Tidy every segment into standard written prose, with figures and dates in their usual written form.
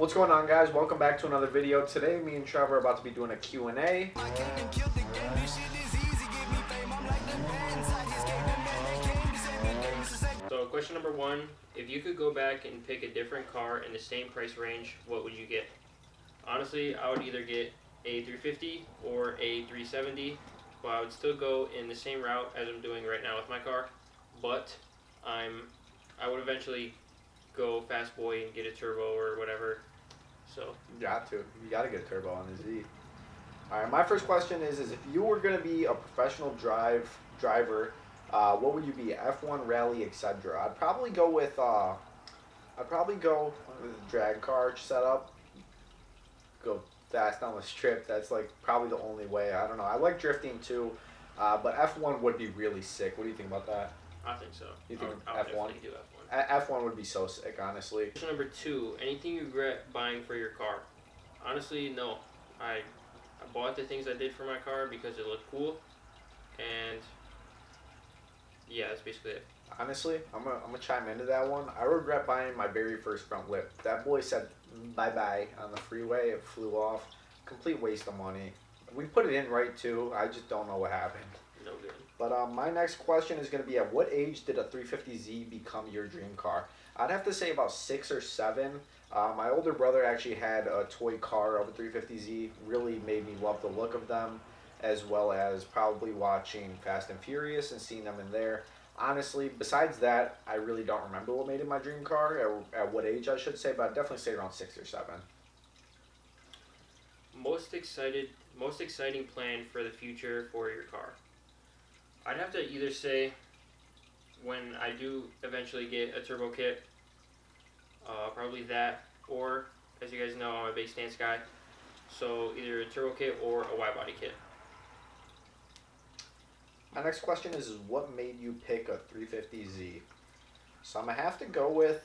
What's going on, guys? Welcome back to another video. Today me and Trevor are about to be doing a Q&A. So question number one, if you could go back and pick a different car in the same price range, what would you get? Honestly, I would either get a 350 or a 370, but I would still go in the same route as I'm doing right now with my car, but I would eventually go fast boy and get a turbo or whatever. So You got to get a turbo on the Z. All right, my first question is if you were going to be a professional driver, what would you be? F1, rally, etc. I'd probably go with a drag car setup. Go fast on the strip. That's like probably the only way. I don't know. I like drifting too, but F1 would be really sick. What do you think about that? I think so. You think I would F1? definitely do F1. F1 would be so sick, honestly. Question number two, anything you regret buying for your car? Honestly, no. I bought the things I did for my car because it looked cool, and yeah, that's basically it. Honestly, I'm gonna chime into that one. I regret buying my very first front lip. That boy said bye-bye on the freeway. It flew off. Complete waste of money. We put it in right too. I just don't know what happened. No good. But my next question is going to be, at what age did a 350Z become your dream car? I'd have to say about 6 or 7. My older brother actually had a toy car of a 350Z. Really made me love the look of them, as well as probably watching Fast and Furious and seeing them in there. Honestly, besides that, I really don't remember what made it my dream car, or at what age I should say, but I'd definitely say around 6 or 7. Most exciting plan for the future for your car? I'd have to either say when I do eventually get a turbo kit, probably that, or as you guys know, I'm a base stance guy, so either a turbo kit or a wide body kit. My next question is what made you pick a 350Z? So I'm going to have to go with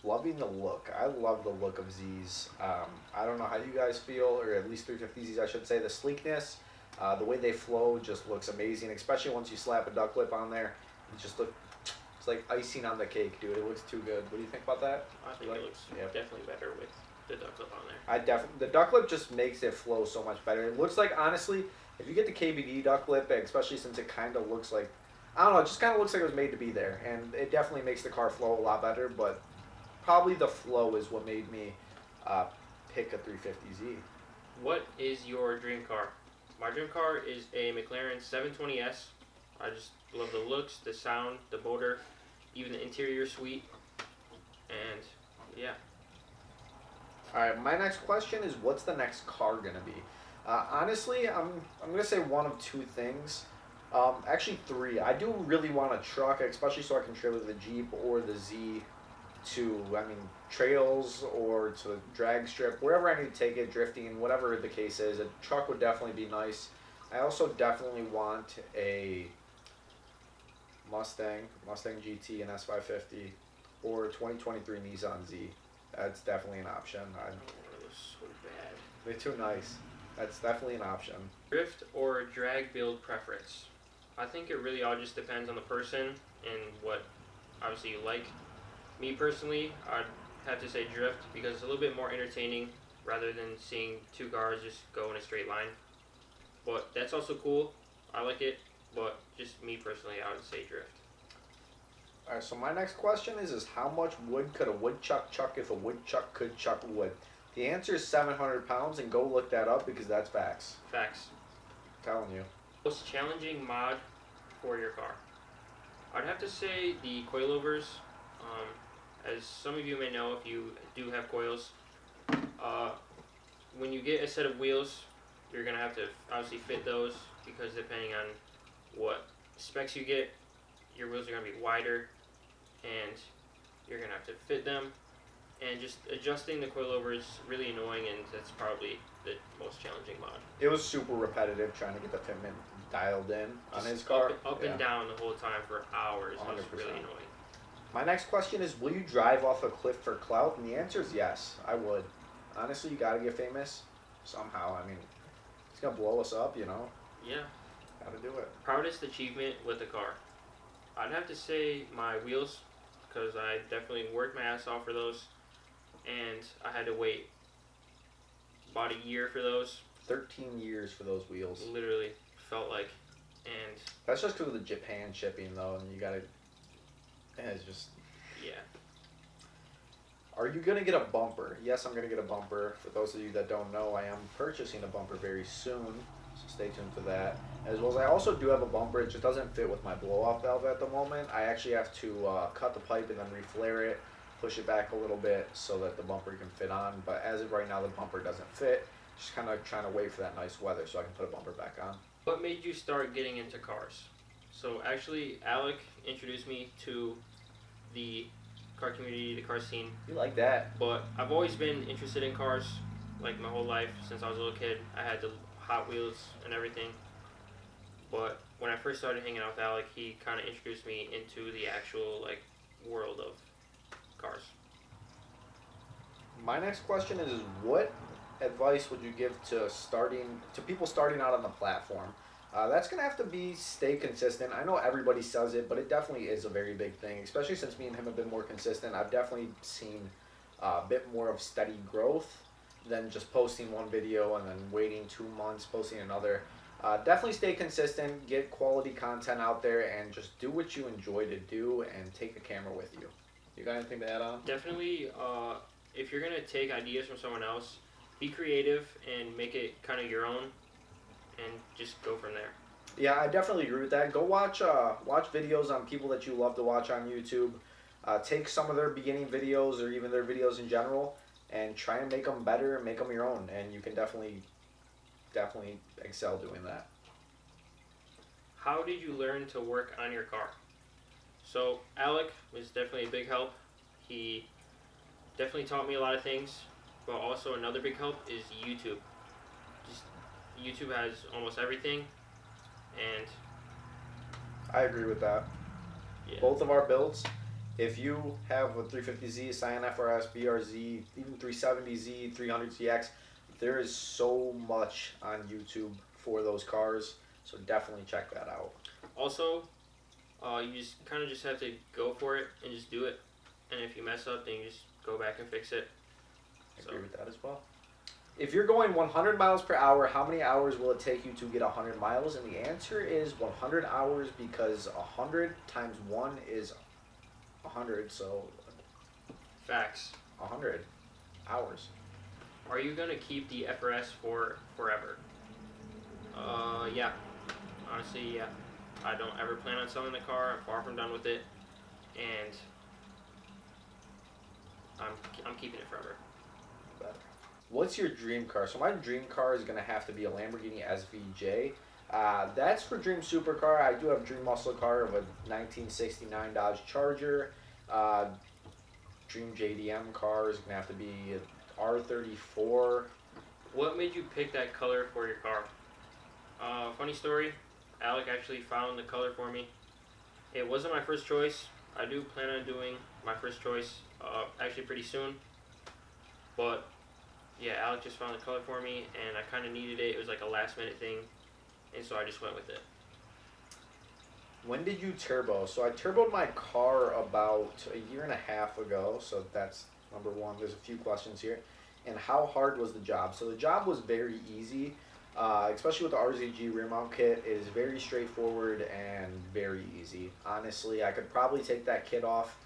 loving the look. I love the look of Zs. I don't know how you guys feel, or at least 350Zs I should say. The sleekness, the way they flow just looks amazing, especially once you slap a duck lip on there. It's like icing on the cake, dude. It looks too good. What do you think about that? I think it looks definitely better with the duck lip on there. The duck lip just makes it flow so much better. It looks like, honestly, if you get the KBD duck lip, especially since it kind of looks like, I don't know, it just kind of looks like it was made to be there, and it definitely makes the car flow a lot better, but probably the flow is what made me pick a 350Z. What is your dream car? My dream car is a McLaren 720S. I just love the looks, the sound, the motor, even the interior suite, and yeah. Alright, my next question is what's the next car going to be? Honestly, I'm going to say one of two things. Actually three. I do really want a truck, especially so I can trailer the Jeep or the Z to, trails or to drag strip, wherever I need to take it, drifting, whatever the case is. A truck would definitely be nice. I also definitely want a Mustang GT and S550, or 2023 Nissan Z. That's definitely an option. That was so bad. They're too nice. That's definitely an option. Drift or drag build preference? I think it really all just depends on the person and what obviously you like. Me personally, I'd have to say drift because it's a little bit more entertaining rather than seeing two cars just go in a straight line. But that's also cool. I like it, but just me personally, I would say drift. Alright, so my next question is how much wood could a woodchuck chuck if a woodchuck could chuck wood? The answer is 700 pounds, and go look that up because that's facts. Facts. I'm telling you. Most challenging mod for your car? I'd have to say the coilovers. As some of you may know, if you do have coils, when you get a set of wheels, you're going to have to obviously fit those because depending on what specs you get, your wheels are going to be wider and you're going to have to fit them. And just adjusting the coilover is really annoying, and that's probably the most challenging mod. It was super repetitive trying to get the fitment dialed in on his car. Up and down the whole time for hours. 100%. It was really annoying. My next question is, will you drive off a cliff for clout? And the answer is yes, I would. Honestly, you got to get famous somehow. It's going to blow us up, you know? Yeah. Got to do it. Proudest achievement with the car? I'd have to say my wheels, because I definitely worked my ass off for those, and I had to wait about a year for those. 13 years for those wheels. Literally felt like, and That's just because of the Japan shipping, though, and you gotta. It's just. yeah. Are you gonna get a bumper? Yes, I'm gonna get a bumper. For those of you that don't know, I am purchasing a bumper very soon, so stay tuned for that. As well as I also do have a bumper. It just doesn't fit with my blow-off valve at the moment. I actually have to cut the pipe and then reflare it, push it back a little bit so that the bumper can fit on. But as of right now, the bumper doesn't fit. Just kind of trying to wait for that nice weather so I can put a bumper back on. What made you start getting into cars? So actually, Alec introduced me to the car community, the car scene. You like that? But I've always been interested in cars, like my whole life since I was a little kid. I had the Hot Wheels and everything. But when I first started hanging out with Alec, he kind of introduced me into the actual like world of cars. My next question is what advice would you give to people starting out on the platform? That's gonna have to be stay consistent. I know everybody says it, but it definitely is a very big thing. Especially since me and him have been more consistent, I've definitely seen a bit more of steady growth than just posting one video and then waiting 2 months, posting another. Definitely stay consistent, get quality content out there, and just do what you enjoy to do, and take a camera with you. You got anything to add on? Definitely, if you're gonna take ideas from someone else, be creative and make it kind of your own, and just go from there. Yeah, I definitely agree with that. Go watch videos on people that you love to watch on YouTube. Take some of their beginning videos or even their videos in general, and try and make them better and make them your own. And you can definitely excel doing that. How did you learn to work on your car? So Alec was definitely a big help. He definitely taught me a lot of things, but also another big help is YouTube. Just YouTube has almost everything, and I agree with that. yeah. Both of our builds, if you have a 350Z, Scion FRS, BRZ, even 370Z, 300ZX, there is so much on YouTube for those cars, so definitely check that out. Also, you just kind of just have to go for it and just do it. And if you mess up, then you just go back and fix it. I agree with that as well. If you're going 100 miles per hour, how many hours will it take you to get 100 miles? And the answer is 100 hours, because 100 times 1 is 100, so Facts. 100 hours. Are you gonna keep the FRS for forever? Yeah. Honestly, yeah. I don't ever plan on selling the car. I'm far from done with it, and I'm keeping it forever. Better. What's your dream car? So my dream car is gonna have to be a Lamborghini SVJ. That's for dream supercar. I do have a dream muscle car of a 1969 Dodge Charger. Dream JDM car is gonna have to be an R34. What made you pick that color for your car? Funny story. Alec actually found the color for me. It wasn't my first choice. I do plan on doing my first choice actually pretty soon. But yeah, Alec just found the color for me, and I kind of needed it. It was like a last minute thing, and so I just went with it. When did you turbo? So I turboed my car about a year and a half ago. So that's number one. There's a few questions here. And how hard was the job? So the job was very easy, especially with the RZG rear mount kit. It is very straightforward and very easy. Honestly, I could probably take that kit off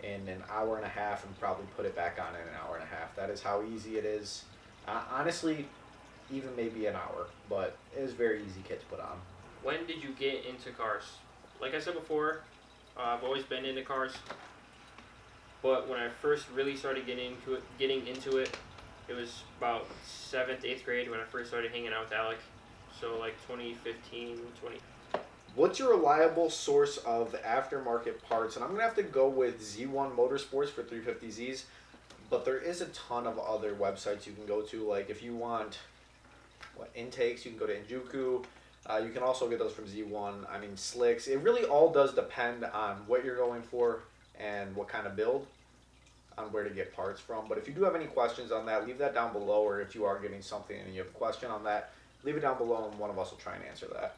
in an hour and a half and probably put it back on in an hour and a half. That is how easy it is. Honestly, even maybe an hour, but it is very easy kit to put on. When did you get into cars? Like I said before, I've always been into cars. But when I first really started getting into it, it was about 7th, 8th grade when I first started hanging out with Alec. So like 2015, 20. What's your reliable source of aftermarket parts? And I'm going to have to go with Z1 Motorsports for 350Zs, but there is a ton of other websites you can go to. Like if you want intakes, you can go to Injuku. You can also get those from Z1. I mean, slicks. It really all does depend on what you're going for and what kind of build, on where to get parts from. But if you do have any questions on that, leave that down below, or if you are getting something and you have a question on that, leave it down below and one of us will try and answer that.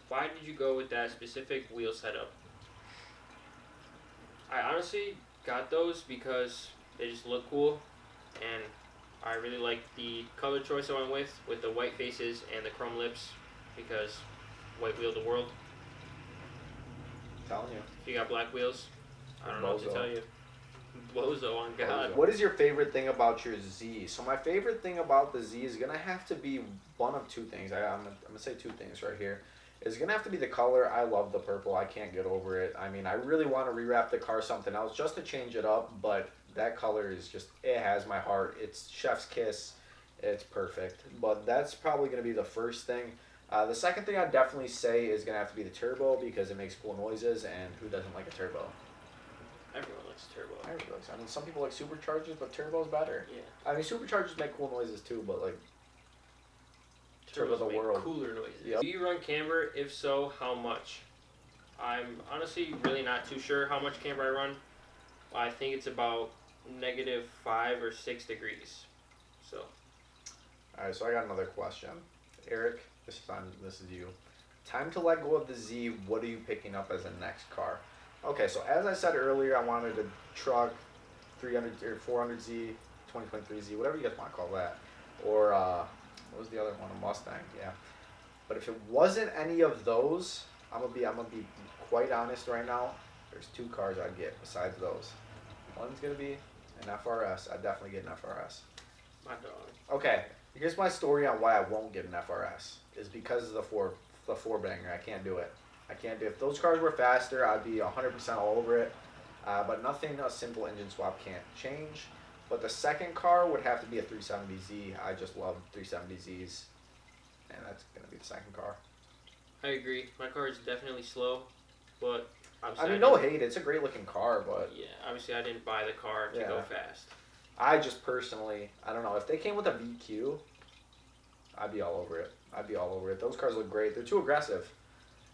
Why did you go with that specific wheel setup? I honestly got those because they just look cool, and I I really like the color choice I went with the white faces and the chrome lips, because white wheel the world. I'm telling you. If you got black wheels, I don't know what to tell you. Bozo on God. What is your favorite thing about your Z? So my favorite thing about the Z is gonna have to be one of two things. I'm gonna say two things right here. It's gonna have to be the color. I love the purple. I can't get over it. I mean, I really want to rewrap the car something else just to change it up, but that color is just, it has my heart. It's chef's kiss. It's perfect. But that's probably gonna be the first thing. The second thing I'd definitely say is gonna have to be the turbo, because it makes cool noises, and who doesn't like a turbo? Everyone likes turbo. Everybody likes. I mean, some people like superchargers, but turbo's better. Yeah. I mean, superchargers make cool noises too, but like turbo the Turbos make world. cooler noises. Yep. Do you run camber? If so, how much? I'm honestly really not too sure how much camber I run. I think it's about -5 or 6 degrees. So. All right, so I got another question, Eric. This is you. Time to let go of the Z. What are you picking up as the next car? Okay, so as I said earlier, I wanted a truck, 300 or 400Z, 2023Z, whatever you guys want to call that, or what was the other one? A Mustang, yeah. But if it wasn't any of those, I'm gonna be quite honest right now. There's two cars I'd get besides those. One's gonna be an FRS. I'd definitely get an FRS. My dog. Okay, here's my story on why I won't get an FRS. Is because of the four banger. I can't do it. I can't do it. If those cars were faster, I'd be 100% all over it. But nothing a simple engine swap can't change. But the second car would have to be a 370Z. I just love 370Zs. And that's going to be the second car. I agree. My car is definitely slow, but I mean, no hate. It's a great looking car, but yeah, obviously I didn't buy the car to go fast. I just personally, I don't know. If they came with a VQ, I'd be all over it. I'd be all over it. Those cars look great. They're too aggressive.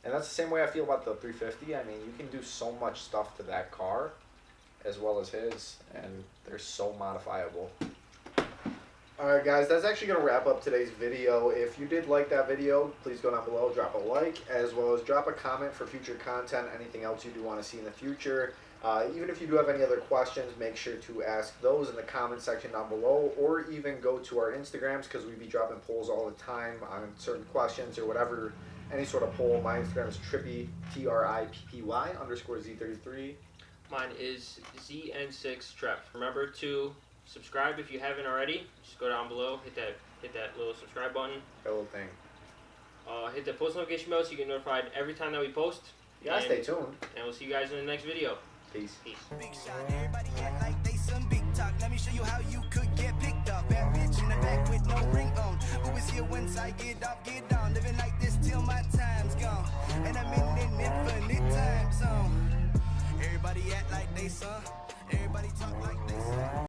And that's the same way I feel about the 350. I mean, you can do so much stuff to that car as well as his, and they're so modifiable. Alright guys, that's actually going to wrap up today's video. If you did like that video, please go down below, drop a like, as well as drop a comment for future content, anything else you do want to see in the future. Even if you do have any other questions, make sure to ask those in the comment section down below, or even go to our Instagrams, because we be dropping polls all the time on certain questions or whatever, any sort of poll. My Instagram is Trippy, TRIPPY_Z33. Mine is ZN6Trev. Remember to subscribe if you haven't already. Just go down below, hit that little subscribe button. That little thing. Hit the post notification bell so you get notified every time that we post. You gotta stay tuned. And we'll see you guys in the next video. Peace. Big shot, everybody act like they some big talk. Let me show you how you could get picked up. Bad bitch in the back with no ring on. Who is here once I get off, get down. Living like this till my time's gone. And I'm in an infinite time zone. Everybody act like they some. Everybody talk like they some.